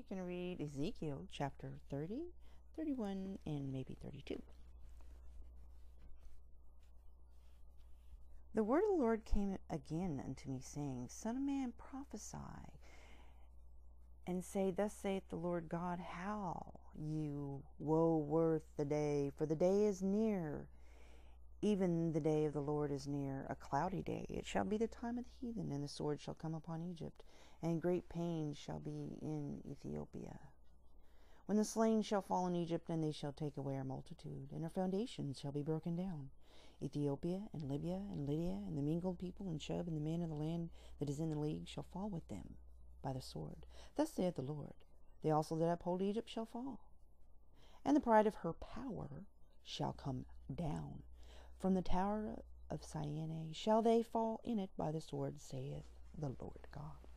going to read Ezekiel chapter 30, 31, and maybe 32. The word of the Lord came again unto me, saying, Son of man, prophesy, and say, Thus saith the Lord God, how you woe worth the day, for the day is near, even the day of the Lord is near, a cloudy day. It shall be the time of the heathen, and the sword shall come upon Egypt, and great pain shall be in Ethiopia. When the slain shall fall in Egypt, and they shall take away our multitude, and our foundations shall be broken down. Ethiopia, and Libya, and Lydia, and the mingled people, and Shub, and the men of the land that is in the league, shall fall with them by the sword. Thus saith the Lord, They also that uphold Egypt shall fall, and the pride of her power shall come down. From the tower of Syene shall they fall in it by the sword, saith the Lord God.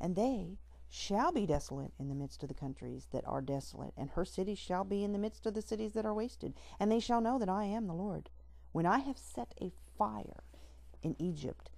And they shall be desolate in the midst of the countries that are desolate, and her cities shall be in the midst of the cities that are wasted. And they shall know that I am the Lord, when I have set a fire in Egypt,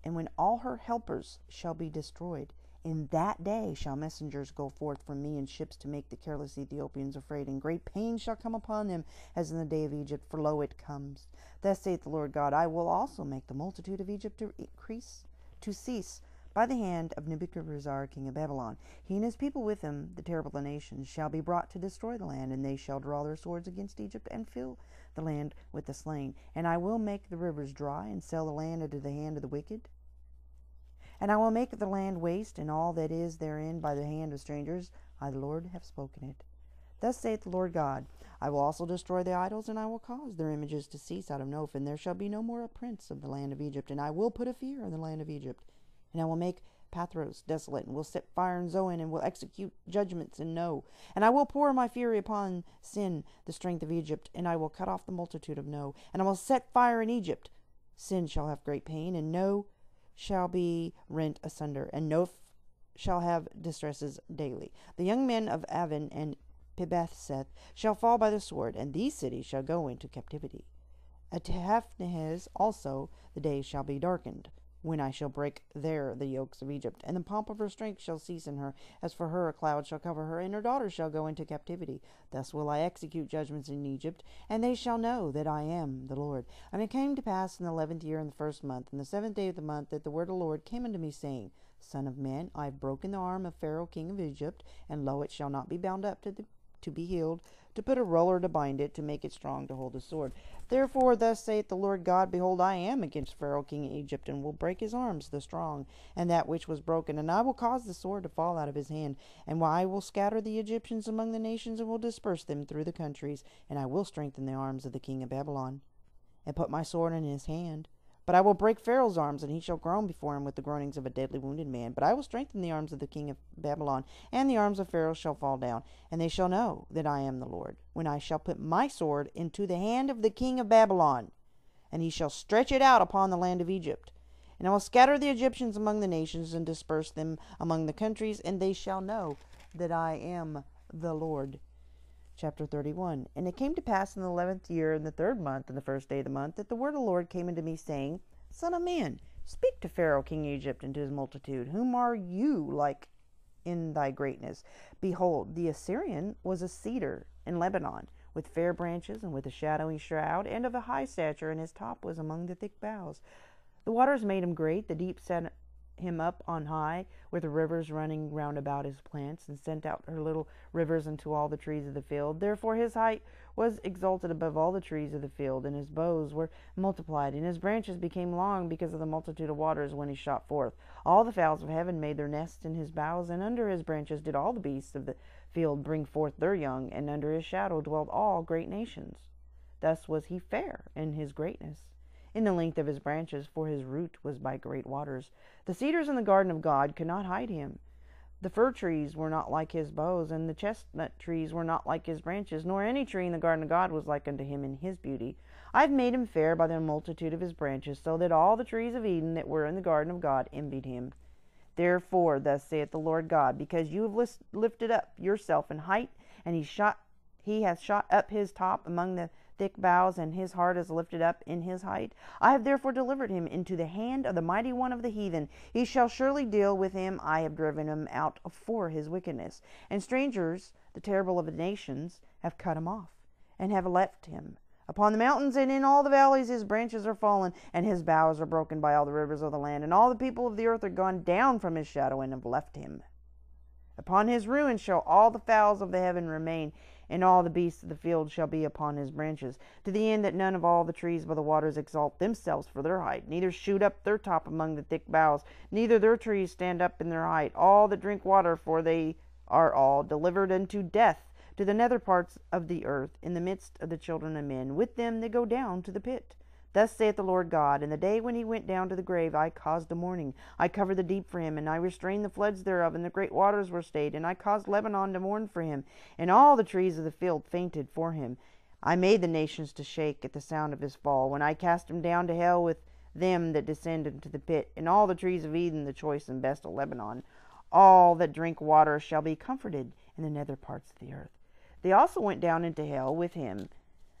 and when all her helpers shall be destroyed. In that day shall messengers go forth from me in ships to make the careless Ethiopians afraid, and great pain shall come upon them, as in the day of Egypt, for lo, it comes. Thus saith the Lord God, I will also make the multitude of Egypt to cease by the hand of Nebuchadnezzar king of Babylon. He and his people with him, the terrible of the nations, shall be brought to destroy the land, and they shall draw their swords against Egypt, and fill the land with the slain. And I will make the rivers dry, and sell the land into the hand of the wicked. And I will make the land waste, and all that is therein, by the hand of strangers. I, the Lord, have spoken it. Thus saith the Lord God, I will also destroy the idols, and I will cause their images to cease out of Noph, and there shall be no more a prince of the land of Egypt. And I will put a fear in the land of Egypt. And I will make Pathros desolate, and will set fire in Zoan, and will execute judgments in No. And I will pour my fury upon Sin, the strength of Egypt, and I will cut off the multitude of No. And I will set fire in Egypt. Sin shall have great pain, and No shall be rent asunder, and No shall have distresses daily. The young men of Aven and Pibethseth shall fall by the sword, and these cities shall go into captivity. At Tehaphnehes also the day shall be darkened, when I shall break there the yokes of Egypt, and the pomp of her strength shall cease in her. As for her, a cloud shall cover her, and her daughters shall go into captivity. Thus will I execute judgments in Egypt, and they shall know that I am the Lord. And it came to pass in the 11th year, in the 1st month, in the 7th day of the month, that the word of the Lord came unto me, saying, Son of man, I have broken the arm of Pharaoh king of Egypt, and lo, it shall not be bound up to be healed, to put a roller to bind it, to make it strong to hold the sword. Therefore thus saith the Lord God, Behold, I am against Pharaoh king of Egypt, and will break his arms, the strong, and that which was broken, and I will cause the sword to fall out of his hand, and I will scatter the Egyptians among the nations, and will disperse them through the countries, and I will strengthen the arms of the king of Babylon, and put my sword in his hand. But I will break Pharaoh's arms, and he shall groan before him with the groanings of a deadly wounded man. But I will strengthen the arms of the king of Babylon, and the arms of Pharaoh shall fall down, and they shall know that I am the Lord, when I shall put my sword into the hand of the king of Babylon, and he shall stretch it out upon the land of Egypt. And I will scatter the Egyptians among the nations, and disperse them among the countries, and they shall know that I am the Lord. Chapter 31. And it came to pass in the 11th year, in the 3rd month, in the 1st day of the month, that the word of the Lord came unto me, saying, Son of man, speak to Pharaoh king of Egypt, and to his multitude, Whom are you like in thy greatness? Behold, the Assyrian was a cedar in Lebanon, with fair branches, and with a shadowy shroud, and of a high stature, and his top was among the thick boughs. The waters made him great, the deep set him up on high, with the rivers running round about his plants, and sent out her little rivers unto all the trees of the field. Therefore his height was exalted above all the trees of the field, and his boughs were multiplied, and his branches became long because of the multitude of waters when he shot forth. All the fowls of heaven made their nests in his boughs, and under his branches did all the beasts of the field bring forth their young, and under his shadow dwelt all great nations. Thus was he fair in his greatness, in the length of his branches, for his root was by great waters. The cedars in the garden of God could not hide him. The fir trees were not like his boughs, and the chestnut trees were not like his branches, nor any tree in the garden of God was like unto him in his beauty. I have made him fair by the multitude of his branches, so that all the trees of Eden that were in the garden of God envied him. Therefore thus saith the Lord God, because you have lifted up yourself in height, and he hath shot up his top among the thick boughs, and his heart is lifted up in his height. I have therefore delivered him into the hand of the mighty one of the heathen. He shall surely deal with him. I have driven him out for his wickedness. And strangers, the terrible of the nations, have cut him off, and have left him. Upon the mountains and in all the valleys his branches are fallen, and his boughs are broken by all the rivers of the land. And all the people of the earth are gone down from his shadow, and have left him. Upon his ruin shall all the fowls of the heaven remain, and all the beasts of the field shall be upon his branches, to the end that none of all the trees by the waters exalt themselves for their height, neither shoot up their top among the thick boughs, neither their trees stand up in their height. All that drink water, for they are all delivered unto death, to the nether parts of the earth, in the midst of the children of men. With them they go down to the pit. Thus saith the Lord God, in the day when he went down to the grave, I caused a mourning. I covered the deep for him, and I restrained the floods thereof, and the great waters were stayed. And I caused Lebanon to mourn for him, and all the trees of the field fainted for him. I made the nations to shake at the sound of his fall, when I cast him down to hell with them that descend into the pit, and all the trees of Eden, the choice and best of Lebanon. All that drink water shall be comforted in the nether parts of the earth. They also went down into hell with him,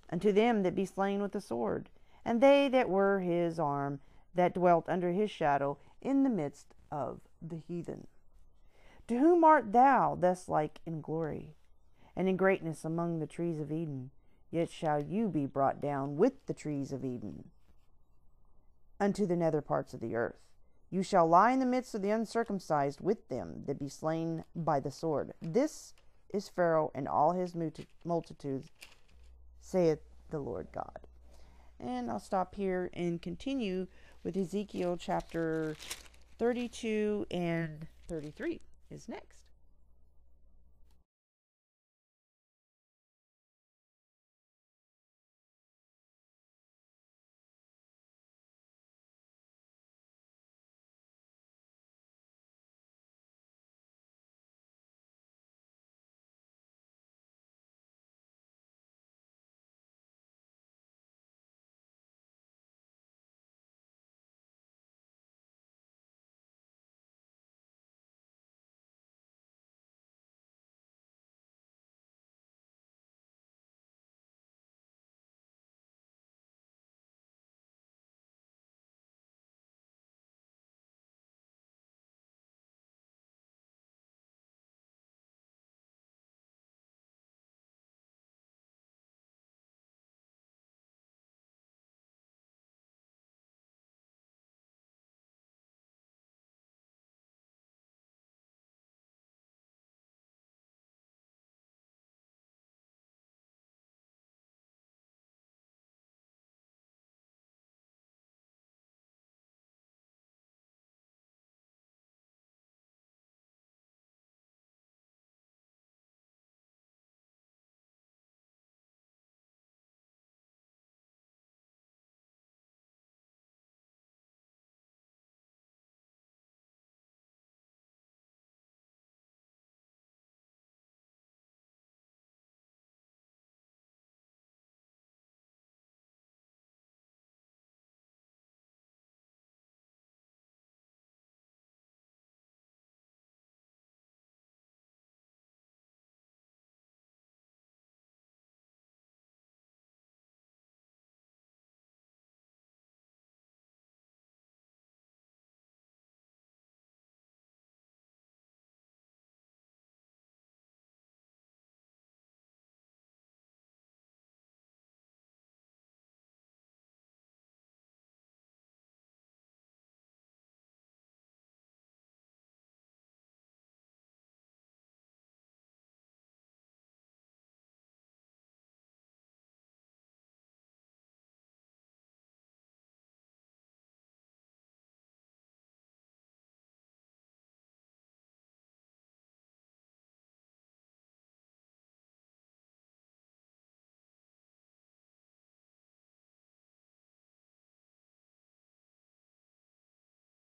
unto them that be slain with the sword, and they that were his arm, that dwelt under his shadow, in the midst of the heathen. To whom art thou thus like in glory, and in greatness among the trees of Eden? Yet shall you be brought down with the trees of Eden unto the nether parts of the earth. You shall lie in the midst of the uncircumcised with them that be slain by the sword. This is Pharaoh and all his multitudes, saith the Lord God. And I'll stop here and continue with Ezekiel chapter 32 and 33 is next.